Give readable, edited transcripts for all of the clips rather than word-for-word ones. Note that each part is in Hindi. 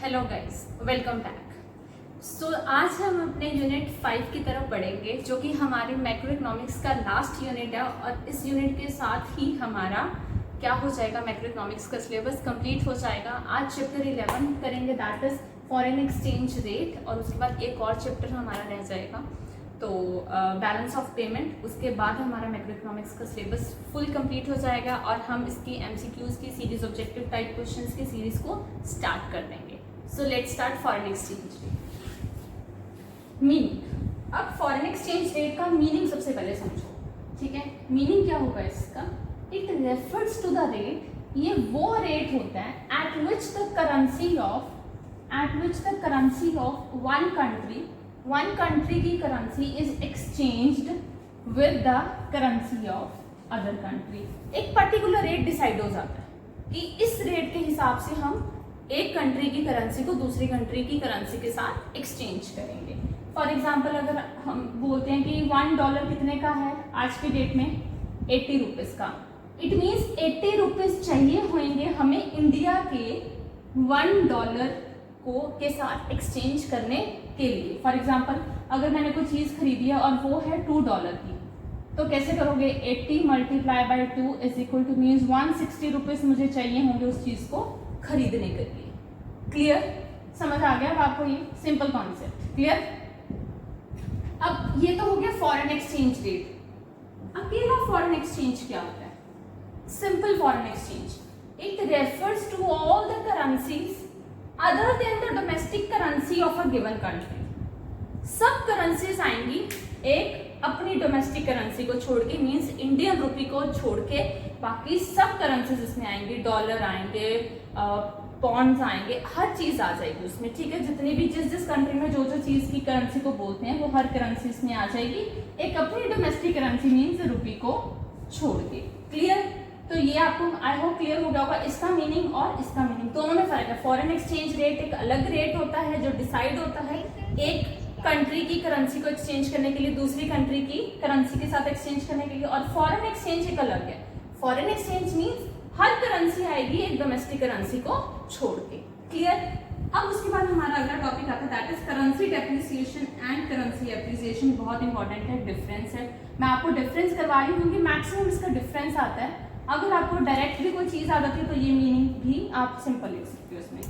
Hello guys, welcome back. So आज हम अपने यूनिट 5 की तरफ बढ़ेंगे, जो कि हमारे मैक्रो इकोनॉमिक्स का लास्ट यूनिट है। और इस यूनिट के साथ ही हमारा क्या हो जाएगा, मैक्रो इकोनॉमिक्स का सिलेबस कंप्लीट हो जाएगा। आज चैप्टर 11 करेंगे, that is foreign exchange rate, और उसके बाद एक और चैप्टर हमारा रह जाएगा, तो बैलेंस ऑफ पेमेंट। उसके बाद हमारा मैक्रो इकोनॉमिक्स का सिलेबस फुल कंप्लीट हो जाएगा और हम इसकी एमसीक्यूज की सीरीज, ऑब्जेक्टिव टाइप क्वेश्चंस की सीरीज को स्टार्ट कर देंगे। So let's start foreign exchange rate. Meaning, अब फॉरेन एक्सचेंज रेट का मीनिंग सबसे पहले समझो, ठीक है। मीनिंग क्या होगा इसका? It refers to the rate, ये वो रेट होता है at which the currency of one country की currency is exchanged with the currency of other country. एक पर्टिकुलर रेट डिसाइड हो जाता है कि इस रेट के हिसाब से हम एक कंट्री की करेंसी को दूसरी कंट्री की करेंसी के साथ एक्सचेंज करेंगे। फॉर एग्जाम्पल, अगर हम बोलते हैं कि $1 कितने का है आज के डेट में, 80 रुपीज का, इट मीन्स 80 रुपीज चाहिए होंगे हमें इंडिया के $1 को के साथ एक्सचेंज करने के लिए। फॉर एग्जाम्पल, अगर मैंने कोई चीज खरीदी है और वो है $2 की, तो कैसे करोगे? 80 multiply by 2 is equal two means 160 rupees मुझे चाहिए होंगे उस चीज को खरीदने के लिए। क्लियर? समझ आ गया अब आपको ये सिंपल कॉन्सेप्ट? क्लियर? अब ये तो हो गया फॉरेन एक्सचेंज रेट। अकेला फॉरेन एक्सचेंज क्या होता है? Simple foreign exchange, it refers to all the currencies other than the domestic currency of a given country. सब करेंसीज आएंगी एक अपनी डोमेस्टिक करेंसी को छोड़ के, मीन्स इंडियन रुपी को छोड़ के बाकी सब करेंसीज इसमें आएंगी। डॉलर आएंगे, पॉन्ड्स आएंगे, हर चीज आ जाएगी उसमें, ठीक है। जितनी भी जिस कंट्री में जो चीज की करेंसी को बोलते हैं वो हर करेंसी इसमें आ जाएगी, एक अपनी डोमेस्टिक करेंसी मीन्स रुपी को छोड़ के। क्लियर? तो ये आपको आई होप क्लियर हो गया होगा। इसका मीनिंग और इसका मीनिंग दोनों में फर्क है। फॉरेन एक्सचेंज रेट एक अलग रेट होता है जो डिसाइड होता है एक कंट्री की करेंसी को एक्सचेंज करने के लिए दूसरी कंट्री की करेंसी के साथ एक्सचेंज करने के लिए, और फॉरेन एक्सचेंज एक अलग है। फॉरेन एक्सचेंज मीन्स हर करेंसी आएगी एक डोमेस्टिक करेंसी को छोड़ के। क्लियर? अब उसके बाद हमारा अगला टॉपिक आता है, that is currency depreciation and currency appreciation. बहुत इंपॉर्टेंट है, डिफरेंस है। मैं आपको डिफरेंस करवा रही हूँ, मैक्सिमम इसका डिफरेंस आता है। अगर आपको डायरेक्टली कोई चीज आ जाती है तो ये मीनिंग भी आप सिंपल लिख सकते हो इसमें।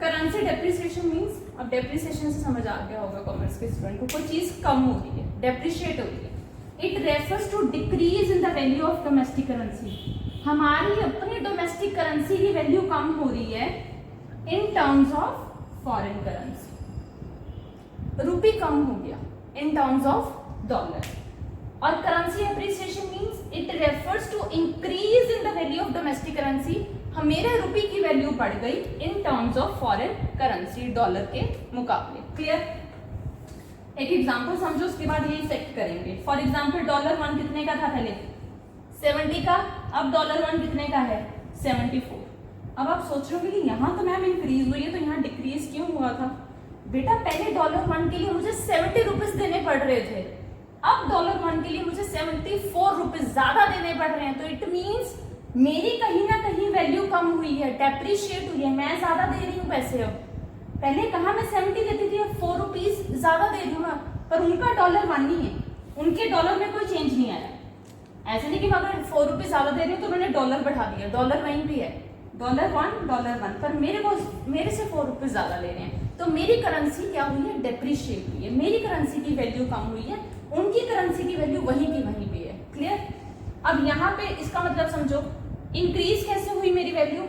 करेंसी डेप्रिसिएशन मीन्स, अब डेप्रिसिएशन से समझ आ गया होगा कॉमर्स के स्टूडेंट को, कोई चीज कम हो रही है, डेप्रिशिएट हो रही है। It refers to decrease in the value of domestic currency. हमारी अपनी डोमेस्टिक करेंसी की वैल्यू कम हो रही है in terms of foreign currency. Rupee कम हो गया इन टर्म्स ऑफ डॉलर। और currency appreciation means it refers to increase in the value of domestic currency. मेरे रुपी की वैल्यू बढ़ गई in terms of foreign currency, dollar के मुकाबले। क्लियर? एक एग्जांपल समझो, उसके बाद ये इफेक्ट करेंगे। फॉर एग्जांपल, $1 कितने का था पहले? 70 का। अब $1 कितने का है? 74। अब आप सोच रहे हो कि यहाँ तो मैम इंक्रीज हुई है तो यहाँ डिक्रीज क्यों हुआ था? बेटा, पहले $1 के लिए मुझे 70 रुपीज देने पड़ रहे थे, अब $1 के लिए मुझे 74 रुपीज ज्यादा देने पड़ रहे हैं। तो इट मीन्स मेरी कहीं ना कहीं वैल्यू कम हुई है, डेप्रिशिएट हुई है, मैं ज्यादा दे रही हूँ पैसे। अब पहले कहा मैं 70 देती थी, अब 4 रुपीज ज्यादा दे रही हूँ ना, पर उनका $1 ही है, उनके डॉलर में कोई चेंज नहीं आया। ऐसे नहीं कि मैं अगर 4 रुपीज ज्यादा दे रही हूँ तो मैंने डॉलर बढ़ा दिया, डॉलर वहीं भी है, $1, पर मेरे से 4 रुपीज ज्यादा ले रहे हैं। तो मेरी करेंसी क्या हुई है? डेप्रिशिएट हुई है, मेरी करेंसी की वैल्यू कम हुई है, उनकी करेंसी की वैल्यू वहीं की वहीं पे है। क्लियर? अब यहाँ पे इसका मतलब समझो, इंक्रीज कैसे हुई मेरी वैल्यू?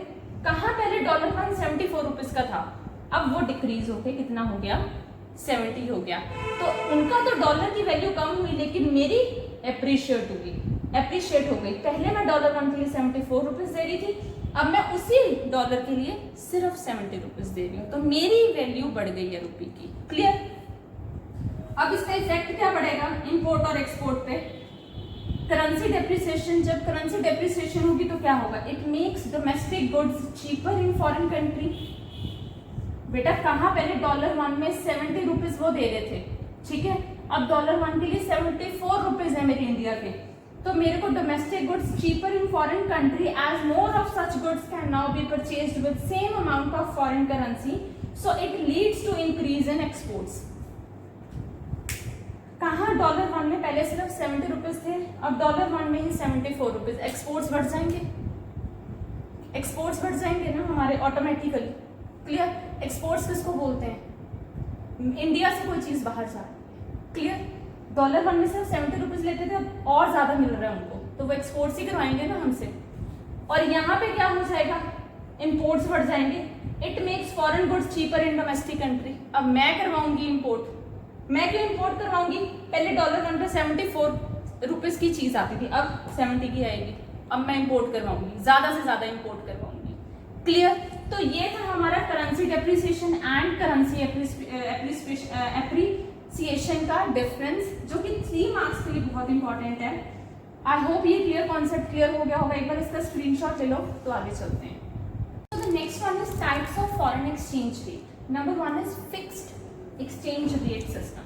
कहाँ पहले $1 74 रुपीज का था, अब वो डिक्रीज होके कितना हो गया? 70 हो गया। तो उनका तो डॉलर की वैल्यू कम हुई, लेकिन मेरी एप्रिशिएट हो गई। पहले मैं $1 के लिए 74 रुपीज दे रही थी, अब मैं उसी डॉलर के लिए सिर्फ 70 रुपीज दे रही हूँ, तो मेरी वैल्यू बढ़ गई है रुपी की। क्लियर? अब इसका इफेक्ट क्या पड़ेगा इंपोर्ट और एक्सपोर्ट पे? करेंसी डेप्रिसिएशन, जब करेंसी डेप्रिसिएशन होगी तो क्या होगा? It makes domestic goods cheaper in foreign country. बेटा, कहाँ पहले $1 में 70 रुपीज वो दे रहे थे, ठीक है, अब $1 के लिए 74 रुपीज है मेरे इंडिया के, तो मेरे को domestic goods cheaper in foreign country as more of such goods can now be purchased with same amount of foreign currency, so it leads to increase in exports. कहाँ $1 में पहले सिर्फ 70 रुपीज थे, अब $1 में ही 74 रुपीज। एक्सपोर्ट्स बढ़ जाएंगे, एक्सपोर्ट्स बढ़ जाएंगे ना हमारे ऑटोमेटिकली। क्लियर? एक्सपोर्ट्स किसको बोलते हैं? इंडिया से कोई चीज बाहर जा रही है। क्लियर? $1 में सिर्फ 70 रुपीज लेते थे, अब और ज्यादा मिल रहा है उनको, तो वो एक्सपोर्ट्स ही करवाएंगे ना हमसे। और यहाँ पे क्या हो जाएगा? इंपोर्ट्स बढ़ जाएंगे। It makes foreign goods cheaper in domestic country. अब मैं करवाऊंगी इंपोर्ट, मैं क्यों इंपोर्ट करवाऊंगी? पहले $1 पे 74 रुपीज की चीज आती थी, अब 70 की आएगी। अब मैं इंपोर्ट करवाऊंगी, ज्यादा से ज्यादा इंपोर्ट करवाऊंगी। क्लियर? तो ये था हमारा currency depreciation and currency appreciation का डिफरेंस, जो कि 3 मार्क्स के लिए बहुत इंपॉर्टेंट है। आई होप ये क्लियर कॉन्सेप्ट क्लियर हो गया होगा। एक बार इसका स्क्रीनशॉट ले लो तो आगे चलते हैं। So the next one is types of foreign exchange rate. Number 1 is fixed exchange rate system.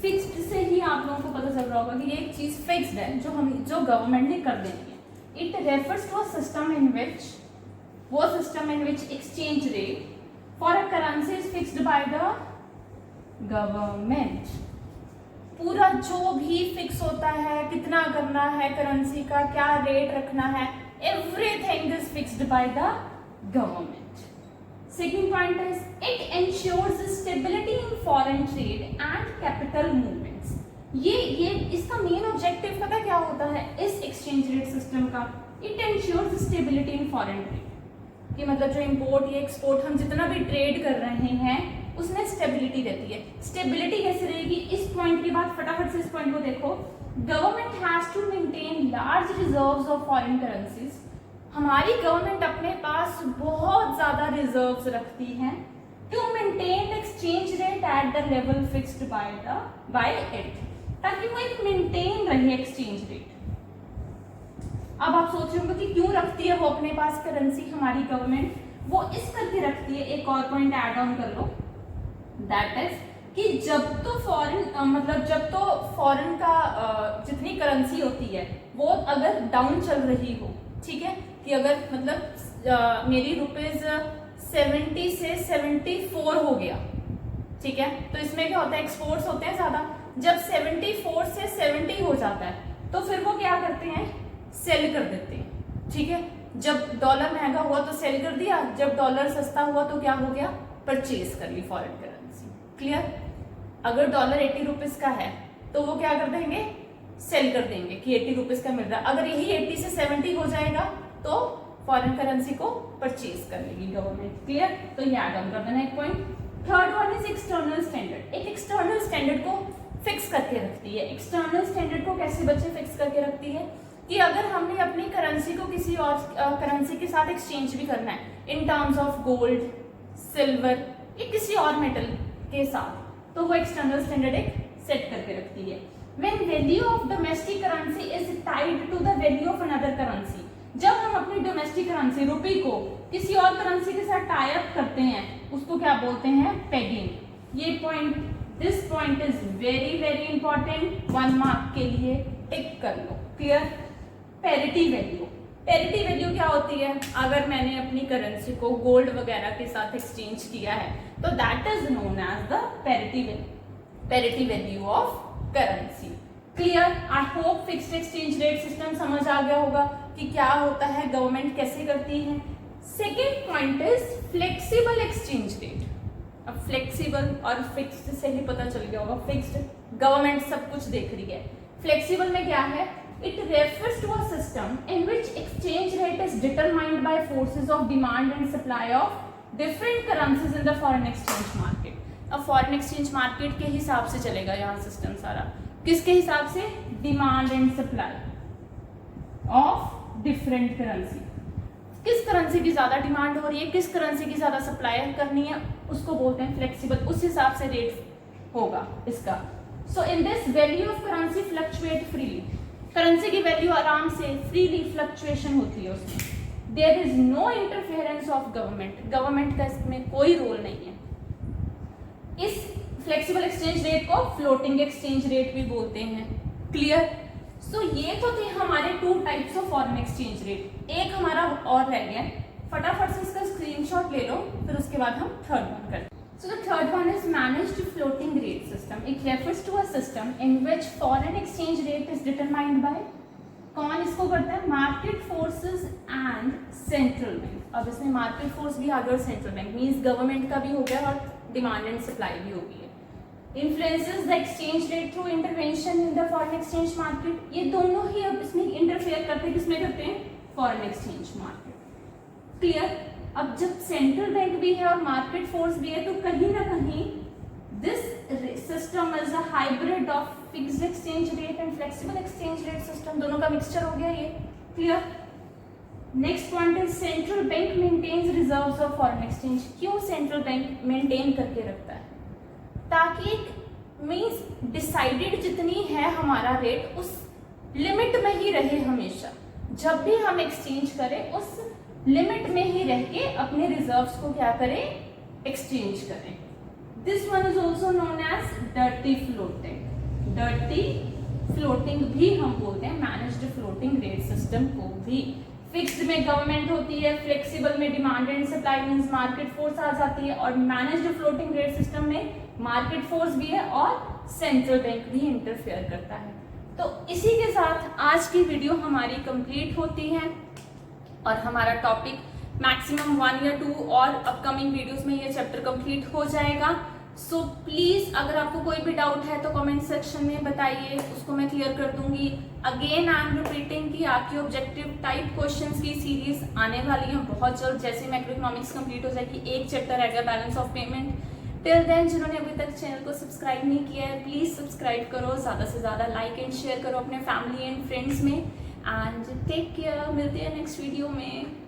Fixed से ही आप लोगों को पता चल रहा होगा कि ये एक चीज फिक्स्ड है जो गवर्नमेंट ने कर देनी है। It refers to a system in which, वो system in which exchange rate for a currency is fixed by the government. पूरा जो भी फिक्स होता है, कितना करना है करेंसी का, क्या रेट रखना है, everything is fixed by the government. Second point is it ensures stability in foreign trade and capital movements. ये इसका मेन ऑब्जेक्टिव पता क्या होता है इस एक्सचेंज रेट सिस्टम का? It ensures stability in foreign trade, कि मतलब जो इंपोर्ट या एक्सपोर्ट हम जितना भी ट्रेड कर रहे हैं उसमें स्टेबिलिटी रहती है। स्टेबिलिटी कैसे रहेगी? इस पॉइंट के बाद फटाफट से इस पॉइंट को देखो। Government has to maintain large reserves of foreign currencies. हमारी गवर्नमेंट अपने पास बहुत ज्यादा रिजर्व्स रखती है to maintain exchange rate at the level fixed by it, ताकि वो एक मेंटेन रहे एक्सचेंज रेट। अब आप सोच रहे होंगे कि क्यों रखती है वो अपने पास करेंसी हमारी गवर्नमेंट? वो इस करके रखती है, एक और पॉइंट ऐड ऑन कर लो, दैट इज कि जब तो फॉरेन का जितनी करेंसी होती है वो अगर डाउन चल रही हो, ठीक है, कि अगर मतलब मेरी रुपीज 70 से 74 हो गया, ठीक है, तो इसमें क्या होता है? एक्सपोर्ट्स होते हैं ज्यादा। जब 74 से 70 हो जाता है तो फिर वो क्या करते हैं? सेल कर देते हैं। ठीक है, जब डॉलर महंगा हुआ तो सेल कर दिया, जब डॉलर सस्ता हुआ तो क्या हो गया? परचेज कर ली फॉरेन करेंसी। क्लियर? अगर डॉलर 80 रुपीज का है तो वो क्या कर देंगे? सेल कर देंगे कि 80 रुपीज का मिल रहा है। अगर यही 80 से 70 हो जाएगा तो फॉरेन करेंसी को परचेज कर लेगी गवर्नमेंट। क्लियर? तो ये ऐड ऑन कर देना एक point. Third one is external standard. एक एक्सटर्नल स्टैंडर्ड को फिक्स करके रखती है। एक्सटर्नल स्टैंडर्ड को कैसे बच्चे फिक्स करके रखती है? कि अगर हमने अपनी करेंसी को किसी और करेंसी के साथ एक्सचेंज भी करना है in terms of gold, silver या किसी और मेटल के साथ, तो वो एक्सटर्नल स्टैंडर्ड एक सेट करके रखती है। When value of domestic currency is tied to the value of another currency, जब हम अपनी डोमेस्टिक करेंसी रुपी को किसी और करेंसी के साथ टाई अप करते हैं उसको क्या बोलते हैं? पेगिंग। ये point, this point is very very important, 1 mark के लिए टिक कर लो। Clear? Parity value. Parity value क्या होती है? अगर मैंने अपनी करेंसी को गोल्ड वगैरह के साथ एक्सचेंज किया है तो that is known as the parity value of currency. Clear? I hope fixed exchange rate system समझ आ गया होगा कि क्या होता है, गवर्नमेंट कैसे करती है। Second point is flexible exchange rate. अब फ्लेक्सिबल और फिक्स्ड से ही पता चल गया होगा, फिक्स्ड गवर्नमेंट सब कुछ देख रही है। फ्लेक्सिबल में क्या है? It refers to a system in which exchange rate is determined by forces of demand and supply of different currencies in the foreign exchange market. अब फॉरेन एक्सचेंज मार्केट के हिसाब से चलेगा यहाँ सिस्टम सारा। किसके हिसाब से? Demand and supply of different currency. किस करेंसी की ज्यादा डिमांड हो रही है, किस करेंसी की ज्यादा सप्लाई करनी है, उसको बोलते हैं फ्लेक्सिबल। उस हिसाब से रेट होगा इसका। So in this value of currency fluctuate freely. Currency की वैल्यू आराम से फ्रीली फ्लक्चुएशन होती है उसमें। There is no interference of government. Government का इसमें कोई रोल नहीं है। इस फ्लेक्सिबल एक्सचेंज रेट को फ्लोटिंग एक्सचेंज रेट भी बोलते हैं। क्लियर? सो ये तो थे हमारे two types of foreign exchange rate. एक हमारा और रह गया, फटाफट से इसका स्क्रीनशॉट ले लो, फिर उसके बाद हम थर्ड वन करते हैं। So the third one is managed floating rate system. It refers to a system in which foreign exchange rate is determined by, कौन इसको करता है, market forces and central bank. अब इसमें मार्केट फोर्स भी आ गया और सेंट्रल बैंक मीन्स गवर्नमेंट का भी हो गया और डिमांड एंड सप्लाई भी हो गई है। Influences the exchange rate through intervention in the foreign exchange market. ये दोनों ही अब इसमें इंटरफेयर करते हैं, किसमें करते हैं, फॉरेन एक्सचेंज मार्केट। क्लियर। अब जब सेंट्रल बैंक भी है और मार्केट फोर्स भी है तो कहीं ना कहीं this system is a hybrid of fixed exchange rate and flexible exchange rate system, दोनों का मिक्सचर हो गया ये। Clear. Next point is central bank maintains reserves of foreign exchange. क्यों सेंट्रल बैंक मेंटेन करके रखता है, ताकि एक मींस डिसाइडेड जितनी है हमारा रेट उस लिमिट में ही रहे हमेशा। जब भी हम एक्सचेंज करें उस लिमिट में ही रह के अपने रिजर्व्स को क्या करें, एक्सचेंज करें। This one is also known as dirty floating. Dirty floating भी हम बोलते हैं मैनेज्ड फ्लोटिंग रेट सिस्टम को भी। फिक्स्ड में गवर्नमेंट होती है, फ्लेक्सिबल में demand and supply means market force आ जाती है, और मैनेज्ड फ्लोटिंग रेट सिस्टम में मार्केट फोर्स भी है और सेंट्रल बैंक भी इंटरफेयर करता है। तो इसी के साथ आज की वीडियो हमारी कंप्लीट होती है और हमारा टॉपिक मैक्सिमम 1 या 2 और अपकमिंग वीडियोस में ये चैप्टर कंप्लीट हो जाएगा। सो प्लीज अगर आपको कोई भी डाउट है तो कमेंट सेक्शन में बताइए, उसको मैं क्लियर कर दूंगी। अगेन आई एम रिपीटिंग कि आपकी ऑब्जेक्टिव टाइप क्वेश्चंस की सीरीज आने वाली है बहुत जल्द, जैसे मैक्रो इकोनॉमिक्स कंप्लीट हो जाएगी, एक चैप्टर रहेगा balance of payment. Till then जिन्होंने अभी तक चैनल को सब्सक्राइब नहीं किया है प्लीज सब्सक्राइब करो, ज्यादा से ज्यादा लाइक एंड शेयर करो अपने फैमिली एंड फ्रेंड्स में। एंड टेक केयर, मिलते हैं नेक्स्ट वीडियो में।